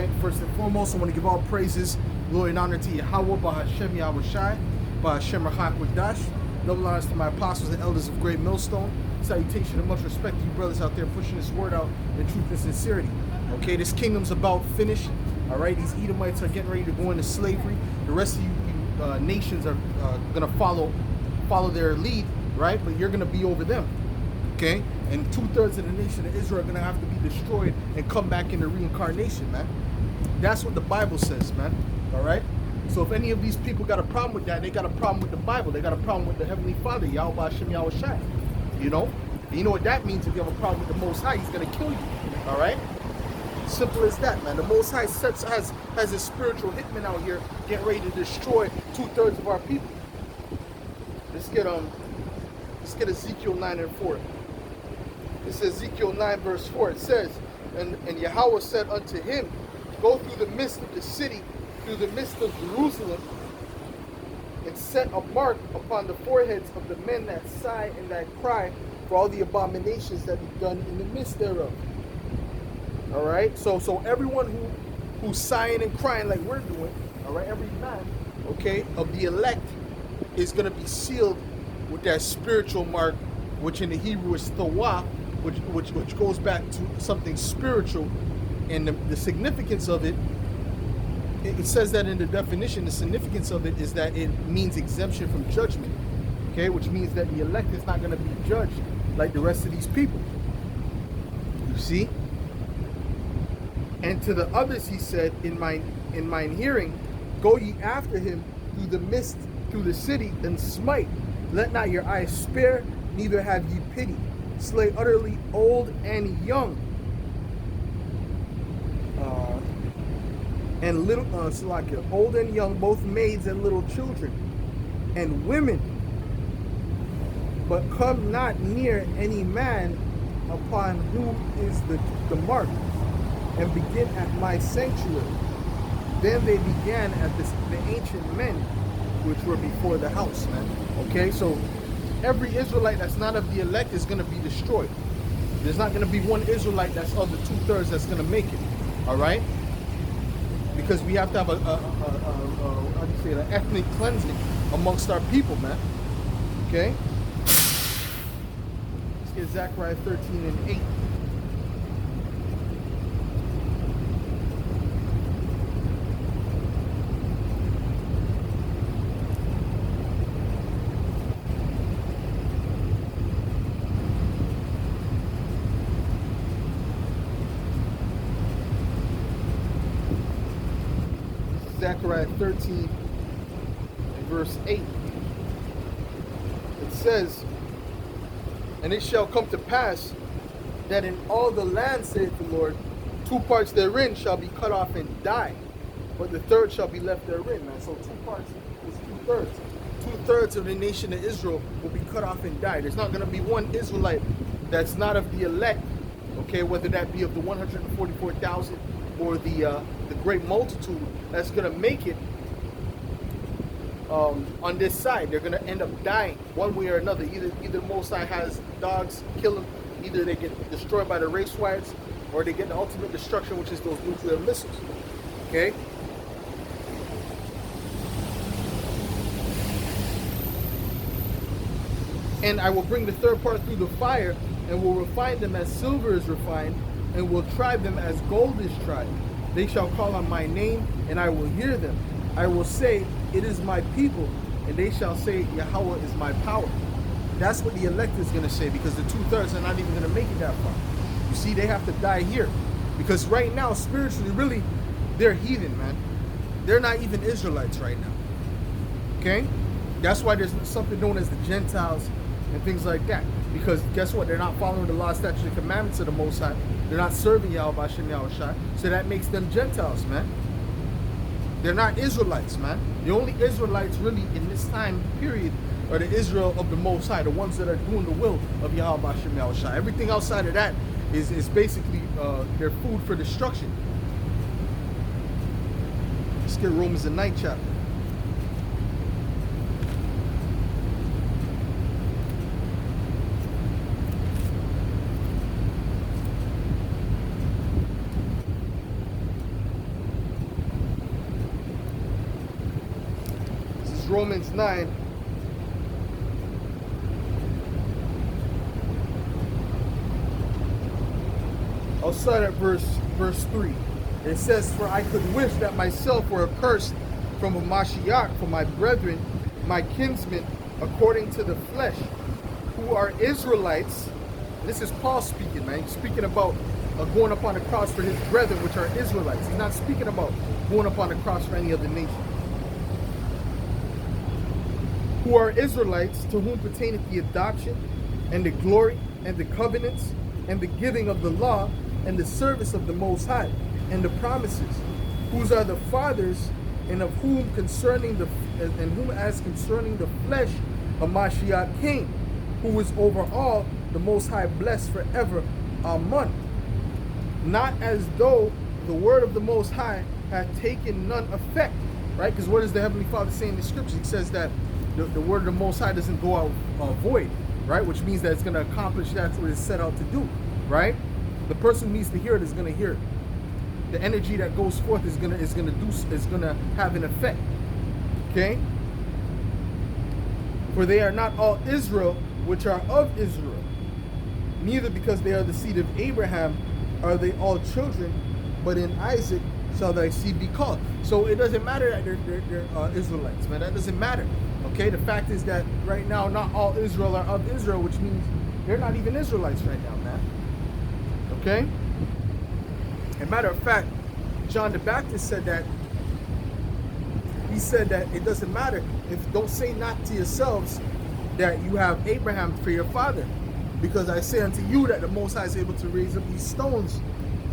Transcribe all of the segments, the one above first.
right? First and foremost, I want to give all praises, glory, and honor to Yahweh, Bahashem Yahweh Shai, Bahashem Rachak Wadash. Double honors to my apostles and elders of Great Millstone. Salutation and much respect to you brothers out there pushing this word out in truth and sincerity. Okay, this kingdom's about finished. All right, these Edomites are getting ready to go into slavery. The rest of you nations are gonna follow their lead, right? But you're gonna be over them. Okay, and 2/3 of the nation of Israel are gonna have to be destroyed and come back into reincarnation, man. That's what the Bible says, man. All right. So if any of these people got a problem with that, they got a problem with the Bible. They got a problem with the Heavenly Father, Yahweh Hashem Yahweh Shai. You know? And you know what that means? If you have a problem with the Most High, He's going to kill you. All right? Simple as that, man. The Most High has a spiritual hitman out here getting ready to destroy 2/3 of our people. Let's get Ezekiel 9 and 4. It says Ezekiel 9 verse 4. It says, and Yahweh said unto him, go through the midst of the city, through the midst of Jerusalem, and set a mark upon the foreheads of the men that sigh and that cry for all the abominations that be done in the midst thereof. All right, so everyone who's sighing and crying like we're doing, all right, every man, okay, of the elect is going to be sealed with that spiritual mark, which in the Hebrew is Thawah, which goes back to something spiritual, and the significance of it. It says that in the definition, the significance of it is that it means exemption from judgment, okay? Which means that the elect is not going to be judged like the rest of these people. You see? And to the others he said, in mine hearing, go ye after him through the midst, through the city, and smite. Let not your eyes spare, neither have ye pity. Slay utterly old and young. And little, old and young, both maids and little children, and women. But come not near any man upon whom is the mark, and begin at my sanctuary. Then they began at the ancient men, which were before the house, man. Okay, so every Israelite that's not of the elect is going to be destroyed. There's not going to be one Israelite that's of the 2/3 that's going to make it. All right. Because we have to have an ethnic cleansing amongst our people, man. Okay? Let's get Zechariah 13 and 8. Zechariah 13 and verse 8. It says, and it shall come to pass that in all the land, saith the Lord, 2 parts therein shall be cut off and die, but the third shall be left therein, man. So 2 parts is 2/3. 2/3 of the nation of Israel will be cut off and die. There's not going to be one Israelite that's not of the elect, okay, whether that be of the 144,000 or the great multitude that's going to make it on this side. They're going to end up dying one way or another. Either the Most High has dogs kill them, either they get destroyed by the race riots, or they get the ultimate destruction, which is those nuclear missiles. Okay? And I will bring the third part through the fire, and will refine them as silver is refined, and will try them as gold is tried. They shall call on my name, and I will hear them. I will say, it is my people, and they shall say, Yahweh is my power. That's what the elect is going to say, because the 2/3 are not even going to make it that far. You see, they have to die here. Because right now, spiritually, really, they're heathen, man. They're not even Israelites right now. Okay? That's why there's something known as the Gentiles and things like that. Because guess what? They're not following the law, statutes, and commandments of the Most High. They're not serving Yahweh Hashem Yahweh Shai. So that makes them Gentiles, man. They're not Israelites, man. The only Israelites really in this time period are the Israel of the Most High, the ones that are doing the will of Yahweh Hashem Yahweh Shai. Everything outside of that is basically their food for destruction. Let's get Romans the 9th chapter. Romans 9. I'll start at verse 3. It says, "For I could wish that myself were accursed from a Mashiach for my brethren, my kinsmen, according to the flesh, who are Israelites." This is Paul speaking, man. He's speaking about going up on the cross for his brethren, which are Israelites. He's not speaking about going up on the cross for any other nation. "Who are Israelites, to whom pertaineth the adoption, and the glory, and the covenants, and the giving of the law, and the service of the Most High, and the promises, whose are the fathers, and of whom as concerning the flesh of Mashiach came, who is over all, the Most High, blessed forever. Amen. Not as though the word of the Most High had taken none effect." Right? Because what does the Heavenly Father say in the scriptures? He says that the word of the Most High doesn't go out void, right? Which means that it's going to accomplish that's what it's set out to do, right? The person who needs to hear it is going to hear it. The energy that goes forth is gonna have an effect. Okay? "For they are not all Israel which are of Israel, neither because they are the seed of Abraham are they all children, but in Isaac shall thy seed be called." So it doesn't matter that they're Israelites, man. That doesn't matter. Okay? The fact is that right now not all Israel are of Israel, which means they're not even Israelites right now, man. Okay? As a matter of fact, John the Baptist said that. He said that it doesn't matter don't say not to yourselves that you have Abraham for your father, because I say unto you that the Most High is able to raise up these stones,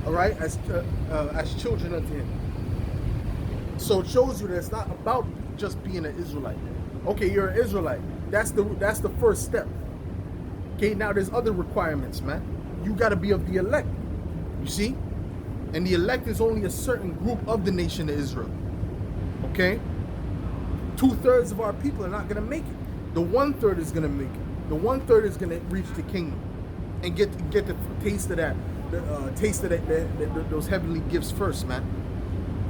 all right, as children unto him. So it shows you that it's not about just being an Israelite. Okay, you're an Israelite. That's the first step. Okay, now there's other requirements, man. You got to be of the elect. You see? And the elect is only a certain group of the nation of Israel. Okay? 2/3 of our people are not going to make it. The 1/3 is going to make it. The 1/3 is going to reach the kingdom and get the taste of that, those heavenly gifts first, man.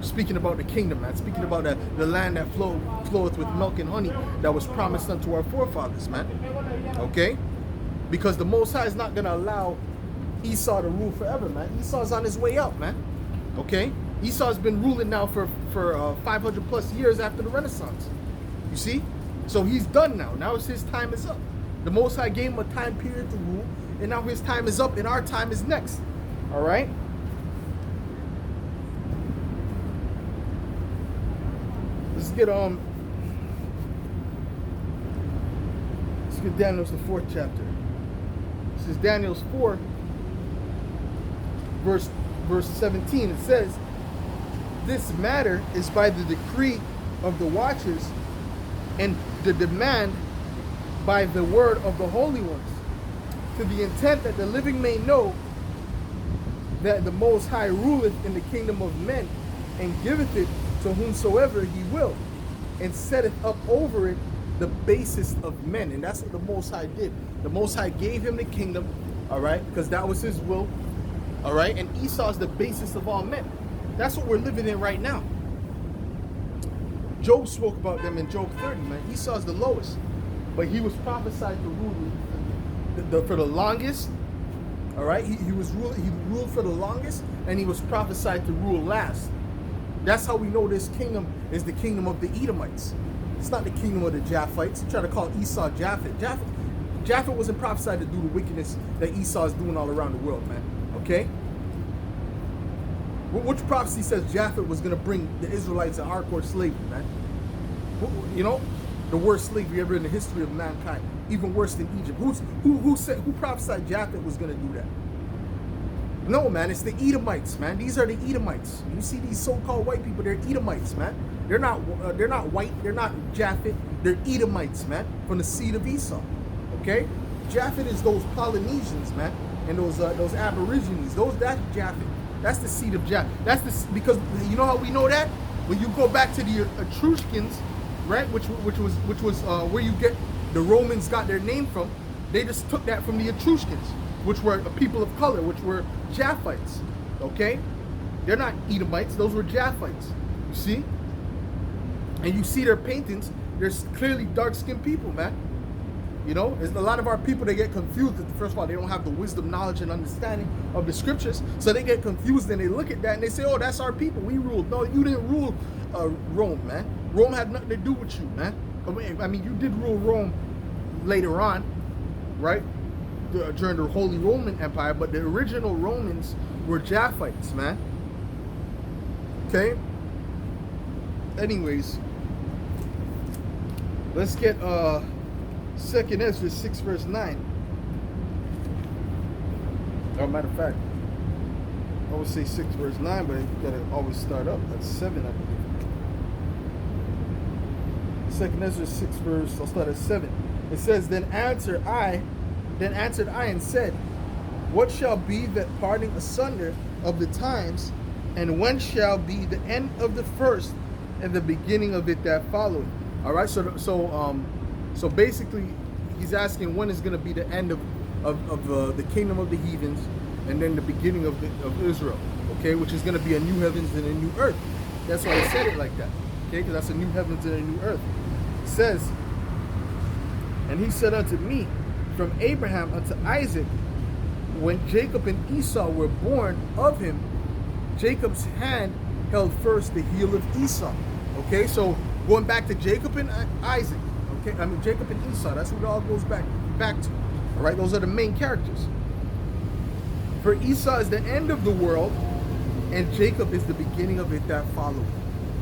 Speaking about the kingdom, man. Speaking about the land that floweth with milk and honey that was promised unto our forefathers, man. Okay? Because the Most High is not going to allow Esau to rule forever, man. Esau's on his way out, man. Okay? Esau's been ruling now for 500 plus years after the Renaissance. You see? So he's done now. Now his time is up. The Most High gave him a time period to rule, and now his time is up, and our time is next. All right? Let's get Daniel's the 4th chapter. This is Daniel's 4, verse 17. It says, "This matter is by the decree of the watchers and the demand by the word of the holy ones, to the intent that the living may know that the Most High ruleth in the kingdom of men, and giveth it to whomsoever he will, and setteth up over it the basest of men." And that's what the Most High did. The Most High gave him the kingdom, all right, because that was his will, all right, and Esau's the basest of all men. That's what we're living in right now. Job spoke about them in Job 30, man. Esau's the lowest, but he was prophesied to rule for the longest, all right. He ruled for the longest, and he was prophesied to rule last. That's how we know this kingdom is the kingdom of the Edomites. It's not the kingdom of the Japhites. You try to call Esau Japhet. Japhet wasn't prophesied to do the wickedness that Esau is doing all around the world, man. Okay? Which prophecy says Japhet was going to bring the Israelites in hardcore slavery, man? You know, the worst slavery ever in the history of mankind, even worse than Egypt. Who prophesied Japhet was going to do that? No, man, it's the Edomites, man. These are the Edomites. You see these so-called white people, they're Edomites, man. They're not white, they're not Japhet, they're Edomites, man, from the seed of Esau. Okay? Japhet is those Polynesians, man, and those Aborigines. That's Japhet. That's the seed of Japhet. Because you know how we know that? When you go back to the Etruscans, right, which was where you get the Romans got their name from. They just took that from the Etruscans, which were a people of color, which were Japhites. Okay? They're not Edomites, those were Japhites. You see? And you see their paintings, there's clearly dark-skinned people, man. You know, there's a lot of our people, they get confused. First of all, they don't have the wisdom, knowledge, and understanding of the scriptures. So they get confused and they look at that and they say, oh, that's our people. We ruled. No, you didn't rule Rome, man. Rome had nothing to do with you, man. I mean, you did rule Rome later on, right? During the Holy Roman Empire, but the original Romans were Japhites, man. Okay? Anyways, let's get 2nd Ezra 6 verse 9. Oh, matter of fact, I would say 6 verse 9, but you gotta always start up. That's 7, I believe. 2nd Ezra 6 verse, I'll start at 7. It says, Then answered I and said, What shall be that parting asunder of the times, and when shall be the end of the first and the beginning of it that followeth? All right, so basically, he's asking when is going to be the end of the kingdom of the heathens, and then the beginning of Israel, okay, which is going to be a new heavens and a new earth. That's why he said it like that, okay, because that's a new heavens and a new earth. It says, And he said unto me, From Abraham unto Isaac, when Jacob and Esau were born of him, Jacob's hand held first the heel of Esau. Okay, so going back to Jacob and Isaac, okay, I mean Jacob and Esau, that's what it all goes back to. All right, those are the main characters. For Esau is the end of the world, and Jacob is the beginning of it that followed.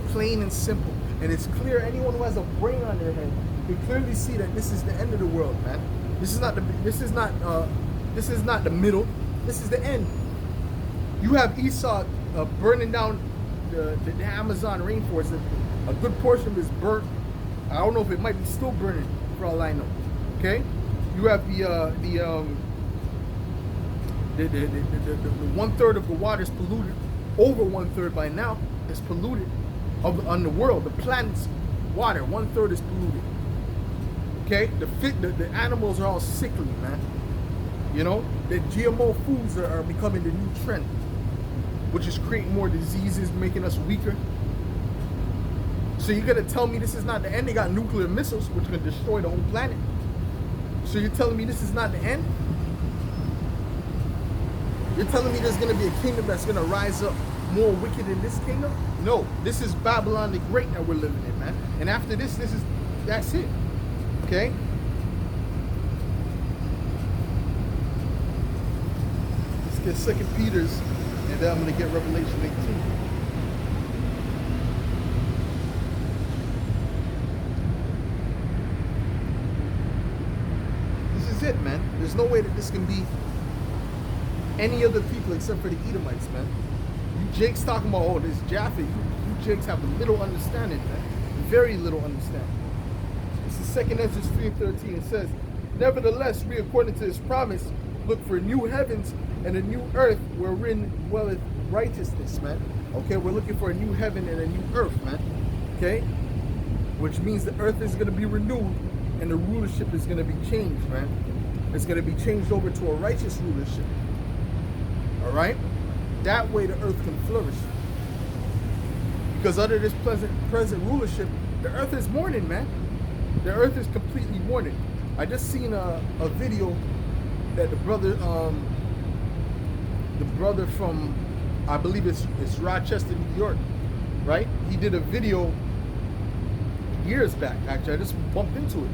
Plain and simple. And it's clear, anyone who has a brain on their head can clearly see that this is the end of the world, man. This is not the middle. This is the end. You have Esau burning down the Amazon rainforest. A good portion of it is burnt. I don't know if it might be still burning, for all I know. Okay, you have the 1/3 of the water is polluted. Over 1/3 by now is polluted on the world. The planet's water, 1/3 is polluted. Okay, the animals are all sickly, man. You know, the GMO foods are becoming the new trend, which is creating more diseases, making us weaker. So you're gonna tell me this is not the end? They got nuclear missiles, which can destroy the whole planet. So you're telling me this is not the end? You're telling me there's gonna be a kingdom that's gonna rise up more wicked than this kingdom? No, this is Babylon the Great that we're living in, man. And after this, that's it. Okay? Let's get 2 Peter's, and then I'm gonna get Revelation 18. It, man. There's no way that this can be any other people except for the Edomites, man. You Jakes talking about, oh, this Japheth. You Jakes have little understanding, man. Very little understanding. This is 2nd Ezra 3:13. It says, Nevertheless, we, according to his promise, look for new heavens and a new earth wherein dwelleth righteousness, man. Okay, we're looking for a new heaven and a new earth, man. Okay? Which means the earth is going to be renewed and the rulership is going to be changed, man. It's going to be changed over to a righteous rulership. All right? That way the earth can flourish. Because under this present rulership, the earth is mourning, man. The earth is completely mourning. I just seen a video that the brother from, I believe it's Rochester, New York, right? He did a video years back, actually. I just bumped into it.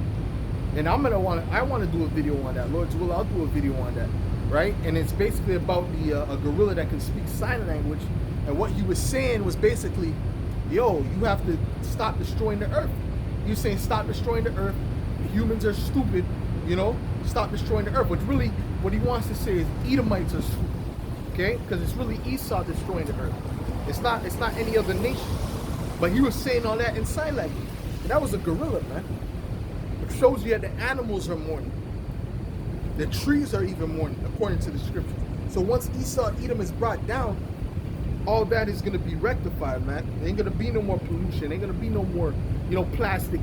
And I want to do a video on that. Lord's will, I'll do a video on that, right? And it's basically about a gorilla that can speak sign language. And what he was saying was basically, yo, you have to stop destroying the earth. You're saying stop destroying the earth. Humans are stupid, you know? Stop destroying the earth. But really, what he wants to say is Edomites are stupid, okay? Because it's really Esau destroying the earth. It's not any other nation. But he was saying all that in sign language. And that was a gorilla, man. It shows you that the animals are mourning. The trees are even mourning, according to the scriptures. So once Esau, Edom is brought down, all that is going to be rectified, man. There ain't going to be no more pollution. Ain't going to be no more, plastic,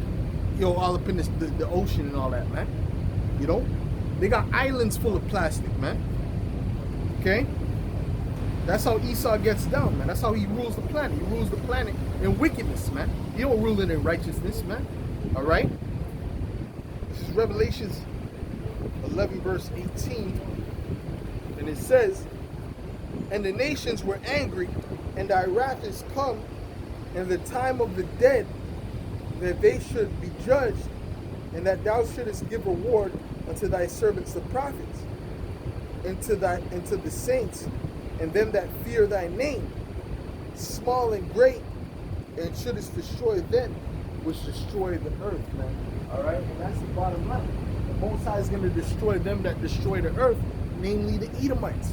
all up in the ocean and all that, man. You know? They got islands full of plastic, man. Okay? That's how Esau gets down, man. That's how he rules the planet. He rules the planet in wickedness, man. He don't rule it in righteousness, man. All right? This is Revelations 11, verse 18. And it says, and the nations were angry, and thy wrath is come, and the time of the dead, that they should be judged, and that thou shouldest give reward unto thy servants the prophets, and to the saints, and them that fear thy name, small and great, and shouldest destroy them which destroy the earth, man. All right, and that's the bottom line. The Most High is going to destroy them that destroy the earth, namely the Edomites.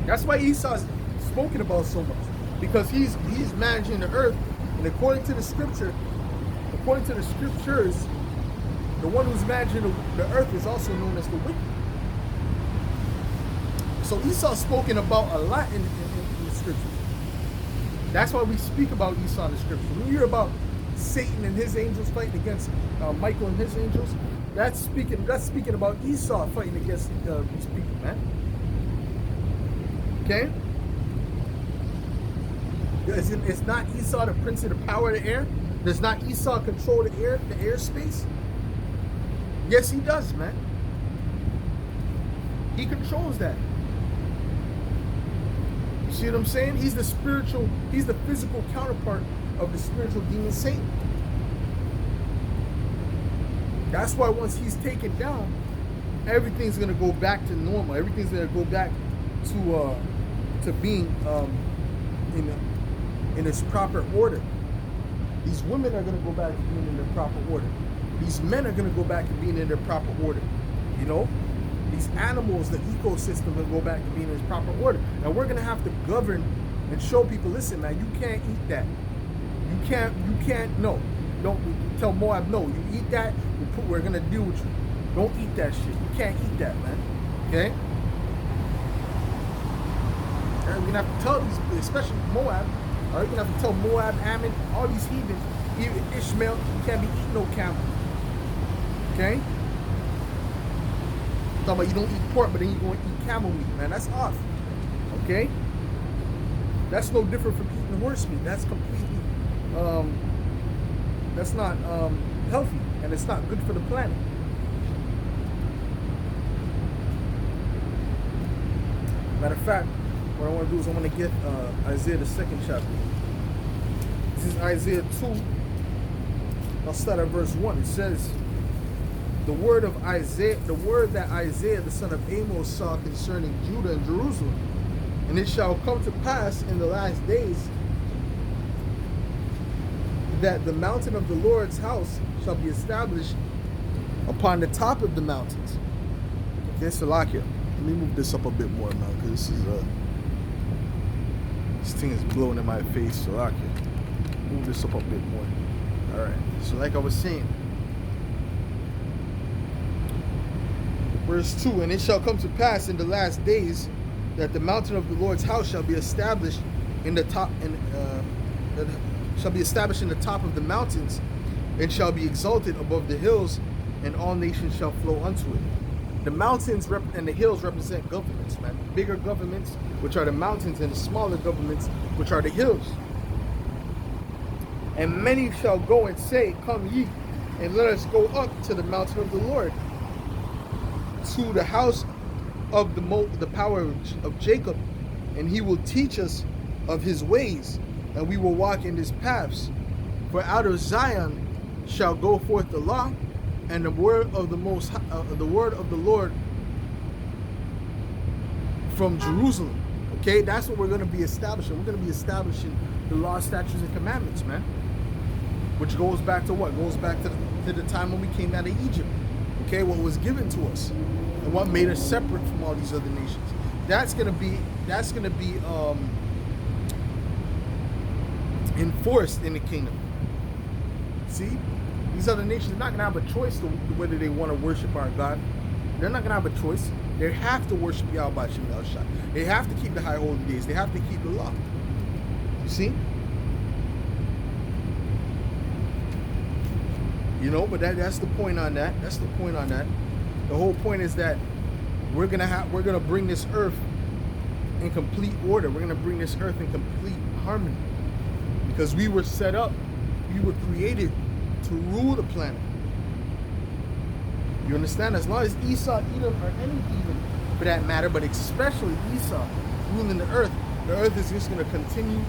That's why Esau's spoken about so much, because he's managing the earth, and according to the scriptures, the one who's managing the earth is also known as the wicked. So Esau's spoken about a lot in the scriptures. That's why we speak about Esau in the scriptures. When you hear about Satan and his angels fighting against Michael and his angels, that's speaking about Esau fighting against these people, man. Okay? It's not Esau the prince of the power of the air? Does not Esau control the airspace? Yes, he does, man. He controls that. You see what I'm saying? He's the physical counterpart of the spiritual demon Satan. That's why once he's taken down, everything's gonna go back to normal. Everything's gonna go back to being in its proper order. These women are gonna go back to being in their proper order. These men are gonna go back to being in their proper order. You know? These animals, the ecosystem will go back to being in its proper order. And we're gonna have to govern and show people, listen, man, you can't eat that. You can't, no. Don't tell Moab, no, you eat that, we're gonna deal with you. Don't eat that shit. You can't eat that, man. Okay? And we're gonna have to tell these, especially Moab, or you're gonna have to tell Moab, Ammon, all these heathens, even Ishmael, you can't be eating no camel. Okay? Talking about you don't eat pork, but then you're going to eat camel meat, man. That's off. Okay? That's no different from eating horse meat. That's completely, that's not healthy, and it's not good for the planet. Matter of fact, what I want to do is I want to get Isaiah the 2nd chapter. This is Isaiah 2. I'll start at verse 1. It says, the word that Isaiah the son of Amos saw concerning Judah and Jerusalem. And it shall come to pass in the last days that the mountain of the Lord's house shall be established upon the top of the mountains. Okay, Salakia. Let me move this up a bit more now, because this thing is blowing in my face. Salakia. Move this up a bit more. All right. So like I was saying, verse 2, and it shall come to pass in the last days that the mountain of the Lord's house shall be established in the top, shall be established in the top of the mountains, and shall be exalted above the hills, and all nations shall flow unto it. The mountains and the hills represent governments, man. Bigger governments, which are the mountains, and the smaller governments, which are the hills. And many shall go and say, come ye, and let us go up to the mountain of the Lord, to the house of the power of Jacob, and he will teach us of his ways, and we will walk in his paths. For out of Zion shall go forth the law, and the word of the word of the Lord from Jerusalem. Okay, that's what we're going to be establishing. We're going to be establishing the law, statutes, and commandments, man. Which goes back to what? Goes back to the time when we came out of Egypt. Okay, what was given to us, and what made us separate from all these other nations. That's gonna be enforced in the kingdom. See, these other nations are not gonna have a choice to whether they want to worship our God. They're not gonna have a choice. They have to worship Yahweh Shem Shai. They have to keep the high holy days. They have to keep the law. You see? You know, but that's the point on that. That's the point on that. The whole point is that we're gonna bring this earth in complete order. We're gonna bring this earth in complete harmony, because we were set up You were created to rule the planet. You understand? As long as Esau, Edom, or any Edom for that matter, but especially Esau ruling the earth is just going to continue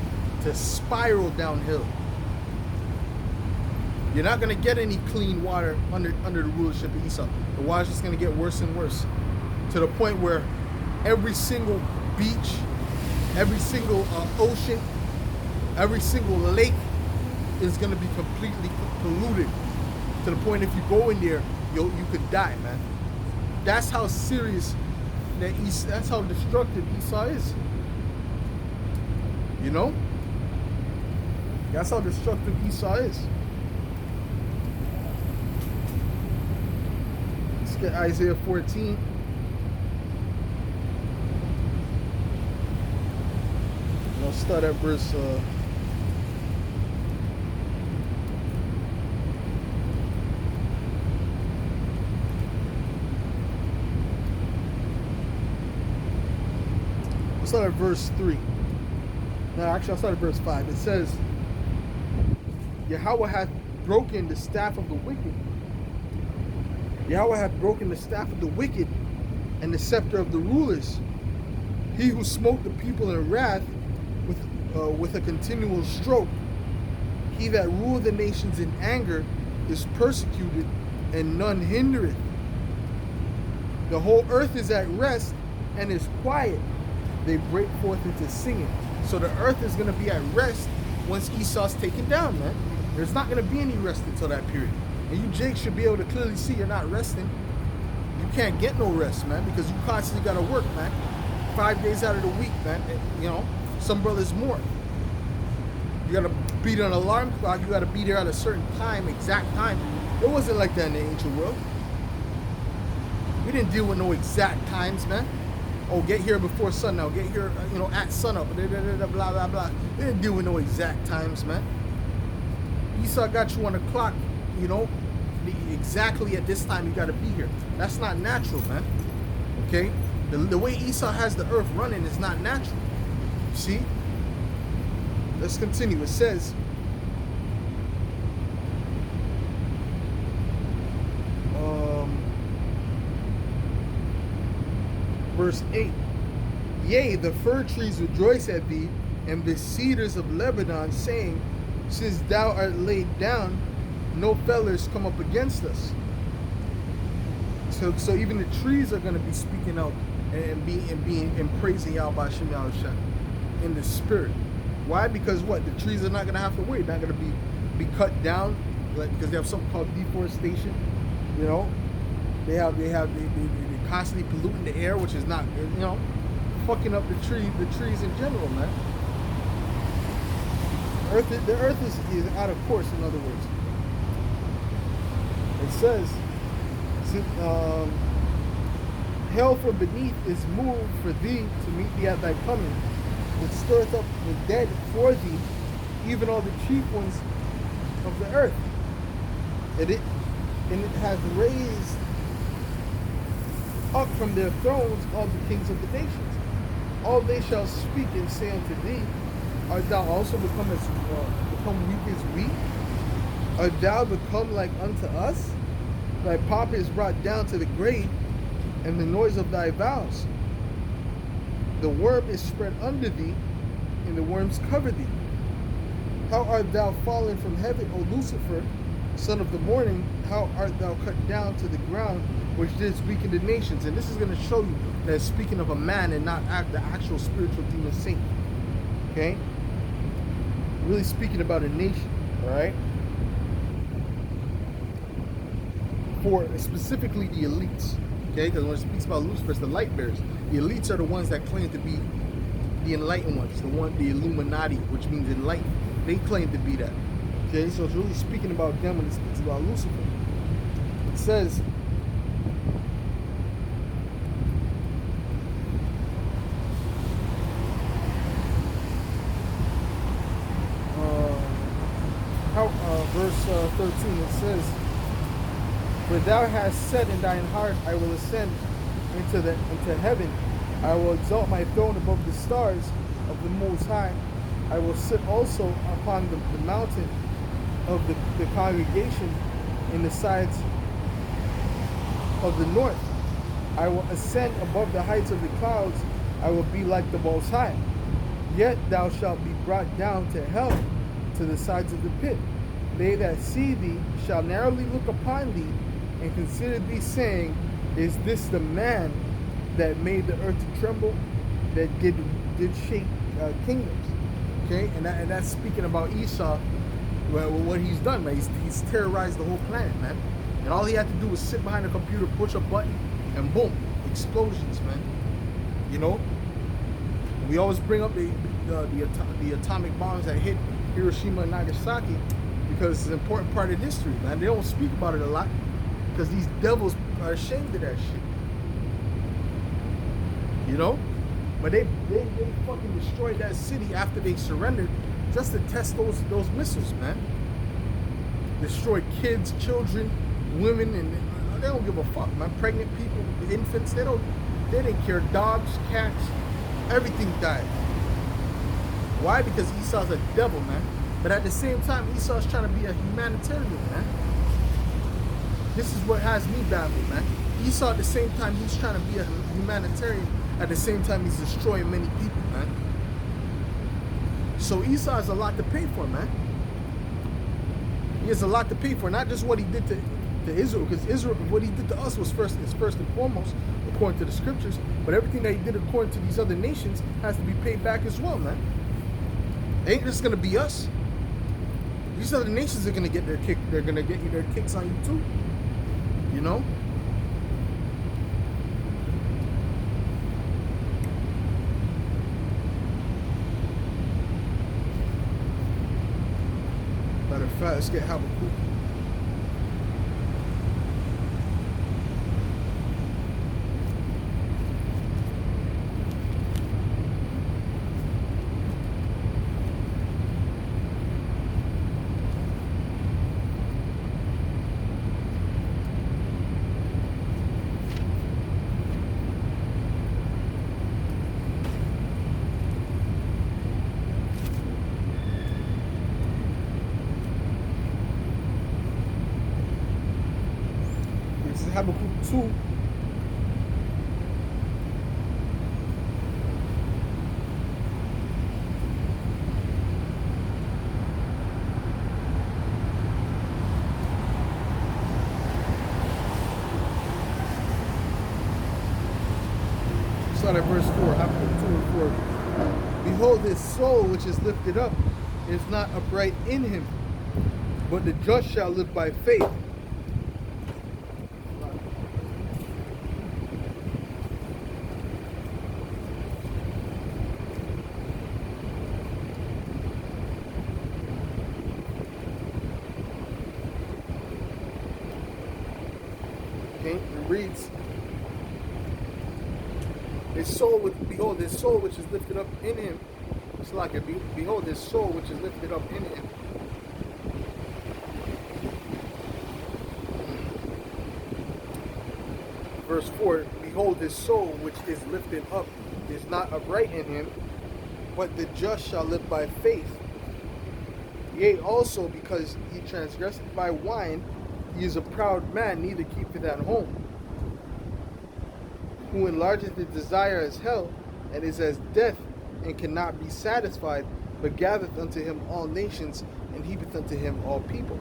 to spiral downhill. You're not going to get any clean water under the rulership of Esau. The water's just going to get worse and worse, to the point where every single beach, every single ocean, every single lake is going to be completely polluted, to the point if you go in there, you could die, man. That's how serious that's how destructive Esau is. You know? That's how destructive Esau is. Let's get Isaiah 14. I'll start at verse start at verse 3. No, actually, I'll start at verse 5. It says, Yahweh hath broken the staff of the wicked. Yahweh hath broken the staff of the wicked and the scepter of the rulers. He who smote the people in wrath with a continual stroke. He that ruled the nations in anger is persecuted, and none hindereth. The whole earth is at rest and is quiet. They break forth into singing. So the earth is going to be at rest once Esau's taken down, man. There's not going to be any rest until that period. And you, Jake, should be able to clearly see you're not resting. You can't get no rest, man, because you constantly got to work, man. 5 days out of the week, man. You know, some brothers more. You got to beat an alarm clock. You got to be there at a certain time, exact time. It wasn't like that in the ancient world. We didn't deal with no exact times, man. Oh, get here before sundown. Get here, you know, at sunup. Blah, blah, blah. They didn't deal with no exact times, man. Esau got you on the clock, you know, exactly at this time you got to be here. That's not natural, man. Okay? The way Esau has the earth running is not natural. See? Let's continue. It says, verse 8, Yea, the fir trees rejoice at thee, and the cedars of Lebanon, saying, Since thou art laid down, no fellers come up against us. So even the trees are going to be speaking out and praising Yahweh Shem Yahushua in the spirit. Why? Because what? The trees are not going to have to worry. They're not going to be cut down, like, because they have something called deforestation. You know, they constantly polluting the air, which is not, you know, fucking up the trees in general, man. The earth is out of course, in other words. It says, hell from beneath is moved for thee to meet thee at thy coming. It stirreth up the dead for thee, even all the chief ones of the earth. And it has raised up from their thrones all the kings of the nations. All they shall speak and say unto thee, Art thou also become weak as we? Art thou become like unto us? Thy pomp is brought down to the grave, and the noise of thy vows. The worm is spread under thee, and the worms cover thee. How art thou fallen from heaven, O Lucifer, son of the morning? How art thou cut down to the ground, which didst weaken the nations? And this is going to show you that it's speaking of a man and not the actual spiritual demon Satan. Okay? Really speaking about a nation, all right? For specifically the elites, okay? Because when it speaks about Lucifer, it's the light bearers. The elites are the ones that claim to be the enlightened ones, the Illuminati, which means enlightened. They claim to be that. Okay, so it's really speaking about them when it speaks about Lucifer. It says, verse 13, it says, For thou hast said in thine heart, I will ascend into heaven. I will exalt my throne above the stars of the Most High. I will sit also upon the mountain of the congregation in the sides of the north. I will ascend above the heights of the clouds. I will be like the Most High. Yet thou shalt be brought down to hell, to the sides of the pit. They that see thee shall narrowly look upon thee, and consider thee, saying, Is this the man that made the earth to tremble, that did shake kingdoms? Okay, and that's speaking about Esau. Well, what he's done, man. He's terrorized the whole planet, man. And all he had to do was sit behind a computer, push a button, and boom, explosions, man. You know, we always bring up the atomic bombs that hit Hiroshima and Nagasaki because it's an important part of history, man. They don't speak about it a lot because these devils are ashamed of that shit. You know, but they fucking destroyed that city after they surrendered just to test those missiles, man. Destroyed kids, children, women, and they don't give a fuck, man. Pregnant people, infants, they didn't care. Dogs, cats, everything died. Why? Because Esau's a devil, man. But at the same time, Esau's trying to be a humanitarian, man. This is what has me baffled, man. Esau at the same time, he's trying to be a humanitarian. At the same time, he's destroying many people, man. So Esau has a lot to pay for, man. He has a lot to pay for, not just what he did to Israel, because Israel, what he did to us was first and foremost, according to the scriptures, but everything that he did according to these other nations has to be paid back as well, man. It ain't just gonna be us. These other nations are gonna get their kick. They're gonna get their kicks on you too. You know. Matter of fact, let's get Habakkuk. Habakkuk 2. Start at verse 4. Habakkuk 2 and 4. Behold, his soul which is lifted up is not upright in him, but the just shall live by faith. Okay, it reads, behold, his soul which is lifted up in him. It's like it. Behold, his soul which is lifted up in him. Verse 4, behold, his soul which is lifted up is not upright in him, but the just shall live by faith. Yea, also because he transgressed by wine, he is a proud man, neither keepeth at home. Who enlargeth his desire as hell, and is as death, and cannot be satisfied, but gathereth unto him all nations, and heapeth unto him all people.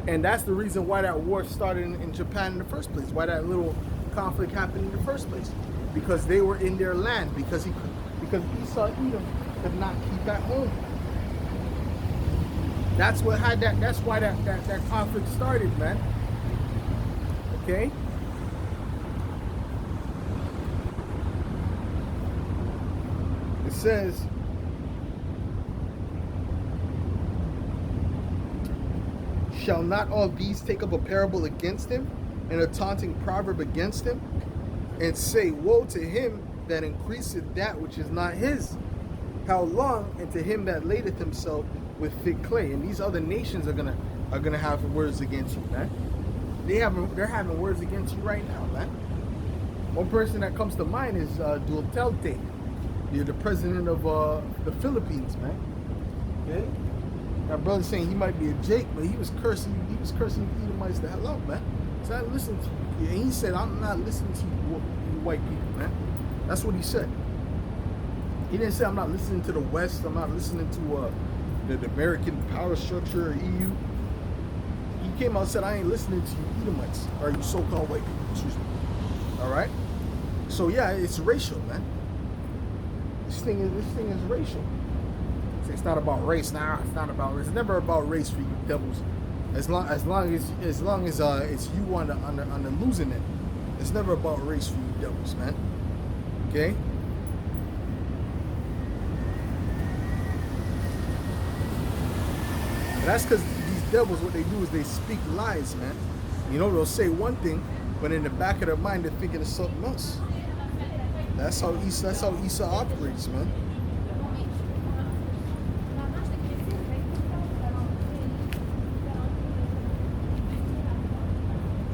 And that's the reason why that war started in Japan in the first place, why that little conflict happened in the first place. Because they were in their land, because Esau Edom could not keep at home. That's what had that's why that conflict started, man. Okay? It says, shall not all these take up a parable against him, and a taunting proverb against him, and say, woe to him that increaseth that which is not his? How long? And to him that ladeth himself with thick clay. And these other nations are gonna have words against you, man. They're having words against you right now, man. One person that comes to mind is Duterte. You're the president of the Philippines, man. Okay? That brother saying he might be a Jake, but he was cursing the Edomites the hell out, man. So I listened to you. And he said, I'm not listening to you white people, man. That's what he said. He didn't say I'm not listening to the West, I'm not listening to the American power structure or EU. He came out and said, I ain't listening to you Edomites, or you so-called white people, excuse me. Alright? So yeah, it's racial, man. This thing is racial. It's not about race now. It's not about race. It's never about race for you devils. As long as it's you on the losing end. It's never about race for you devils, man. Okay. And that's because these devils, what they do is they speak lies, man. You know, they'll say one thing, but in the back of their mind they're thinking of something else. That's how Esau operates, man.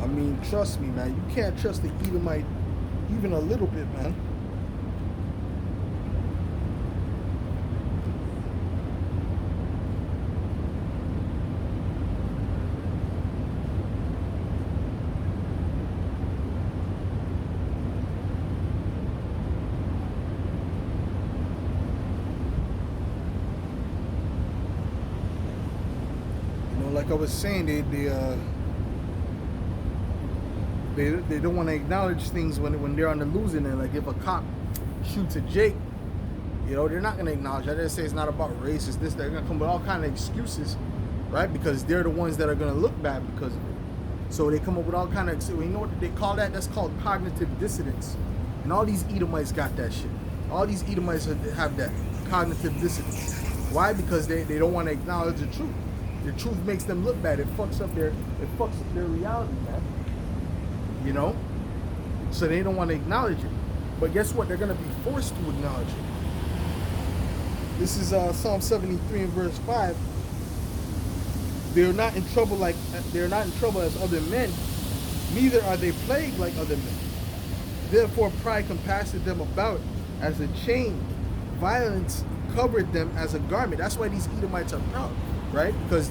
I mean, trust me, man. You can't trust the Edomite even a little bit, man. You know, like I was saying, they don't want to acknowledge things when they're on the losing end. Like if a cop shoots a Jake, you know, they're not going to acknowledge that. They say it's not about race, it's this. They're going to come with all kind of excuses, right? Because they're the ones that are going to look bad because of it. So they come up with all kind of, you know what they call that? That's called cognitive dissonance. And all these Edomites got that shit. All these Edomites have that cognitive dissonance. Why? Because they don't want to acknowledge the truth. The truth makes them look bad. It fucks up their reality, man. You know, so they don't want to acknowledge it. But guess what? They're going to be forced to acknowledge it. This is Psalm 73 and verse 5. They're not in trouble as other men, neither are they plagued like other men. Therefore pride compasseth them about as a chain, violence covered them as a garment. That's why these Edomites are proud, right? Because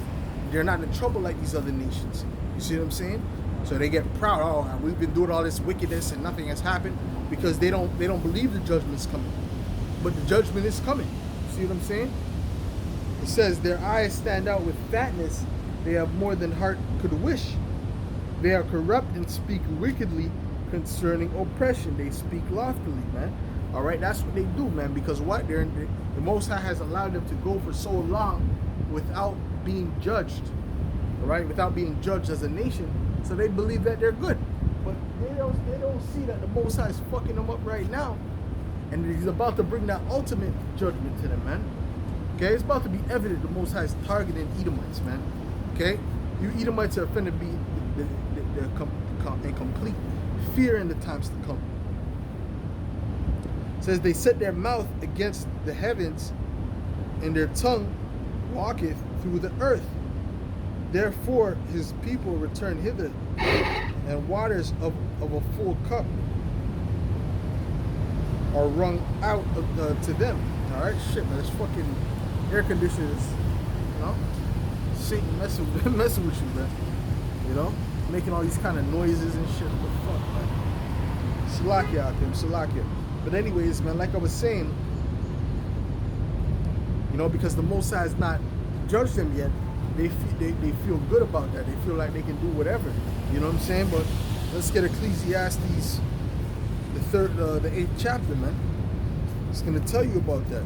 they're not in trouble like these other nations. You see what I'm saying? So they get proud. Oh, we've been doing all this wickedness and nothing has happened, because they don't believe the judgment's coming. But the judgment is coming. See what I'm saying? It says their eyes stand out with fatness. They have more than heart could wish. They are corrupt and speak wickedly concerning oppression. They speak loftily, man. All right, that's what they do, man. Because what? The Most High has allowed them to go for so long without being judged. All right, without being judged as a nation. So they believe that they're good, but they don't see that the Most High is fucking them up right now, and He's about to bring that ultimate judgment to them, man. Okay, it's about to be evident the Most High is targeting Edomites, man. Okay, you Edomites are finna be in complete fear in the times to come. It says they set their mouth against the heavens, and their tongue walketh through the earth. Therefore his people return hither, and waters of a full cup are wrung out to them. All right, shit, man. It's fucking air conditioners, you know. Satan messing with you, man. You know, making all these kind of noises and shit. What the fuck, man? Salakia out there, Salakia. But anyways, man, like I was saying, you know, because the Most High has not judged them yet. They feel good about that. They feel like they can do whatever. You know what I'm saying? But let's get Ecclesiastes, the 8th chapter, man. It's going to tell you about that.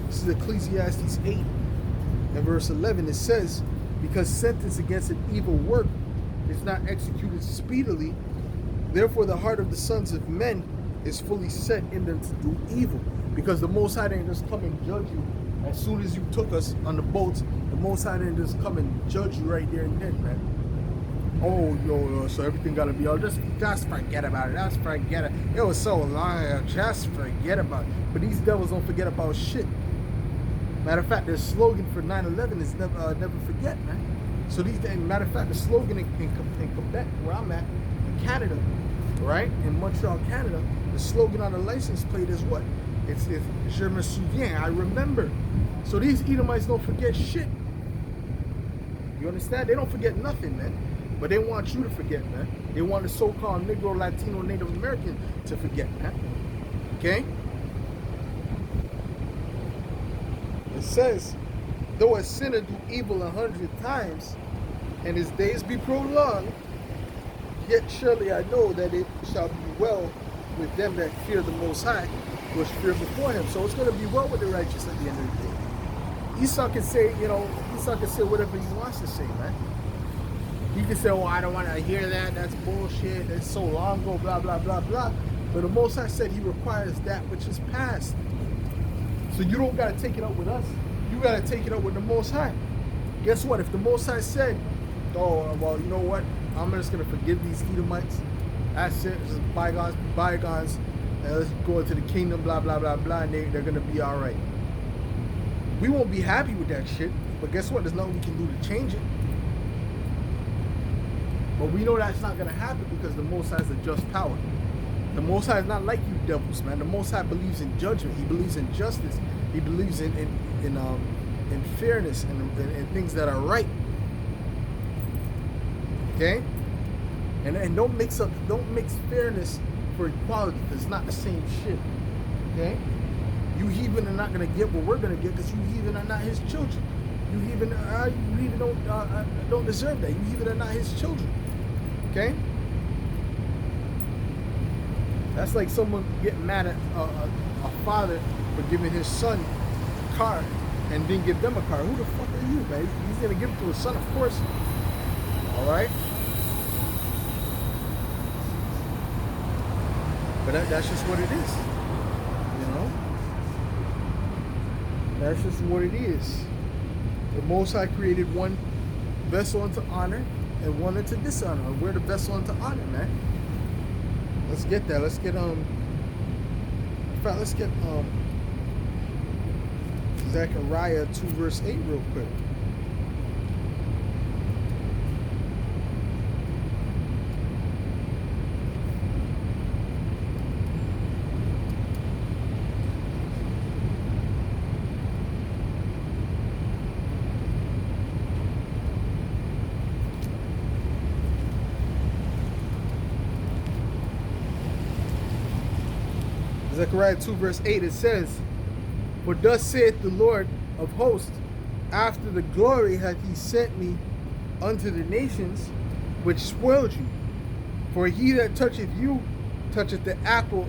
This is Ecclesiastes 8 and verse 11. It says, because sentence against an evil work is not executed speedily, therefore the heart of the sons of men is fully set in them to do evil. Because the Most High didn't just come and judge you as soon as you took us on the boats. The Most High didn't just come and judge you right there and then, man. Oh, yo, so everything gotta be all just forget about it. Just forget it. It was so long. Just forget about it. But these devils don't forget about shit. Matter of fact, their slogan for 9/11 is never forget, man. So matter of fact, the slogan in Quebec, where I'm at, in Canada, right, in Montreal, Canada, the slogan on the license plate is what? It's Je me souviens, I remember. So these Edomites don't forget shit. You understand? They don't forget nothing, man. But they want you to forget, man. They want the so-called Negro, Latino, Native American to forget, man. Okay? It says, though a sinner do evil 100 times, and his days be prolonged, yet surely I know that it shall be well with them that fear the Most High, which fear before him. So it's going to be well with the righteous at the end of the day. Esau can say, Esau can say whatever he wants to say, man. He can say, oh, I don't want to hear that. That's bullshit. That's so long ago, blah, blah, blah, blah. But the Most High said he requires that which is past. So you don't got to take it up with us. You got to take it up with the Most High. Guess what? If the Most High said, oh, well, you know what? I'm just going to forgive these Edomites. That's it. Just bygones be bygones. And let's go into the kingdom, blah, blah, blah, blah. And they're going to be all right. We won't be happy with that shit. But guess what? There's nothing we can do to change it. But we know that's not going to happen because the Most High is a just power. The Most High is not like you devils, man. The Most High believes in judgment. He believes in justice. He believes in fairness and things that are right. Okay? And don't mix fairness for equality because it's not the same shit. Okay? You heathen are not going to get what we're going to get because you heathen are not his children. You heathen don't deserve that. You heathen are not his children. Okay? That's like someone getting mad at a father for giving his son a car and didn't give them a car. Who the fuck are you, man? He's going to give it to his son, of course. All right? But that's just what it is. You know? That's just what it is. The Most High created one vessel unto honor and one unto dishonor. We're the vessel unto honor, man. Let's get that. Let's get in fact, let's get Zechariah 2 verse 8 real quick. Zechariah 2 verse 8, it says, for thus saith the Lord of hosts, after the glory hath he sent me unto the nations which spoiled you. For he that toucheth you toucheth the apple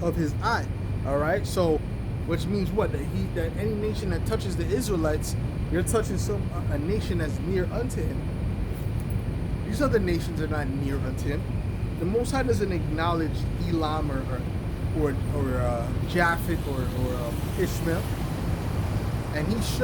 of his eye. All right, so which means what? That any nation that touches the Israelites, you're touching a nation that's near unto him. These other nations are not near unto him. The Most High doesn't acknowledge Elam or Japheth or Ishmael, and he has